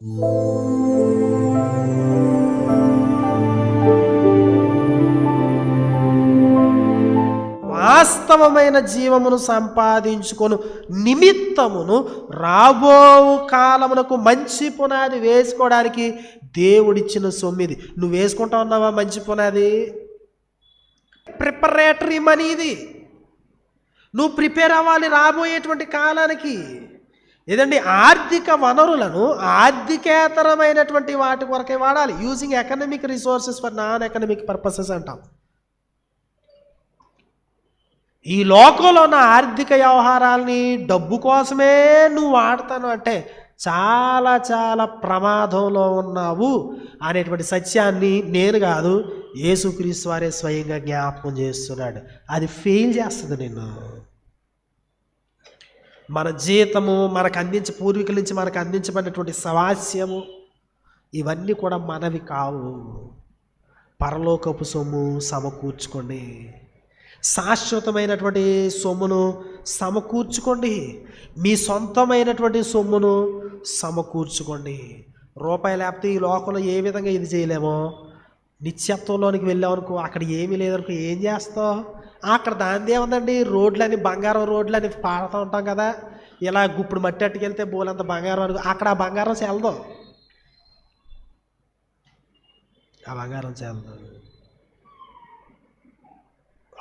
వాస్తవమైన జీవమును సంపాదించుకొను నిమిత్తమును రాబో కాలమునకు మంచి పునాది వేసుకోవడానికి దేవుడిచ్చిన సొమ్మిది. నువ్వు వేసుకుంటా ఉన్నావా మంచి పునాది? ప్రిపరేటరీ మనీ ఇది. నువ్వు ప్రిపేర్ అవ్వాలి రాబోయేటువంటి కాలానికి. ఏదండి, ఆర్థిక వనరులను ఆర్థికేతరమైనటువంటి వాటి కొరకే వాడాలి. Using economic resources for non economic purposes అంటాం. ఈ లోకంలో ఉన్న ఆర్థిక వ్యవహారాలని డబ్బు కోసమే నువ్వు వాడతాను అంటే చాలా చాలా ప్రమాదంలో ఉన్నావు అనేటువంటి సత్యాన్ని నేను కాదు, యేసుక్రీస్తు వారే స్వయంగా జ్ఞాపకం చేస్తున్నాడు. అది ఫెయిల్ చేస్తుంది నిన్ను. మన జీతము, మనకు పూర్వీకుల నుంచి మనకు అందించబడినటువంటి స్వాస్యము, ఇవన్నీ కూడా మనవి కావు. పరలోకపు సొమ్ము సమకూర్చుకోండి. శాశ్వతమైనటువంటి సొమ్మును సమకూర్చుకోండి. మీ సొంతమైనటువంటి సొమ్మును సమకూర్చుకోండి. రూపాయి లేకపోతే ఈ లోకంలో ఏ విధంగా ఇది చేయలేమో, నిత్యత్వంలోనికి వెళ్ళామనుకో, అక్కడ ఏమీ లేదనుకో ఏం చేస్తావు? అక్కడ దానిదే ఉందండి. రోడ్లని, బంగారం రోడ్లని పాడుతూ ఉంటాం కదా. ఇలా గుప్పుడు మట్టి అట్టుకెళ్తే బోలంత బంగారం అనుకో, అక్కడ ఆ బంగారం చెల్లదు. ఆ బంగారం చెల్లదు.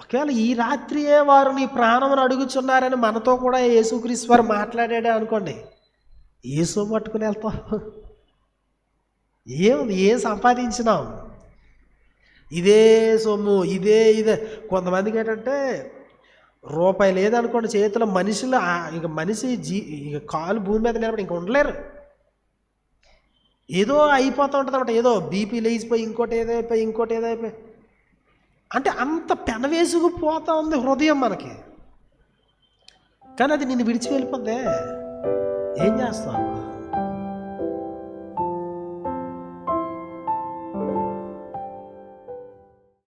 ఒకవేళ ఈ రాత్రియే వారు నీ ప్రాణమును అడుగుచున్నారని మనతో కూడా యేసుక్రీస్తు వారు మాట్లాడాడే అనుకోండి, ఏ సొమ్ము పట్టుకుని వెళ్తాం? ఏం సంపాదించినాం? ఇదే సొమ్ము, ఇదే. కొంతమందికి ఏంటంటే రూపాయి లేదనుకోండి చేతిలో, మనిషిలో ఇక మనిషి ఇక కాలు భూమి మీద నిలబడి ఇంక ఉండలేరు. ఏదో అయిపోతూ ఉంటుంది అన్నమాట. ఏదో బీపీ లేచిపోయి ఇంకోటి ఏదో అయిపోయి అంటే అంత పెనవేసుకుపోతూ ఉంది హృదయం మనకి. కానీ అది నిన్ను విడిచి వెళ్ళిపోద్దే. ఏం చేస్తావు?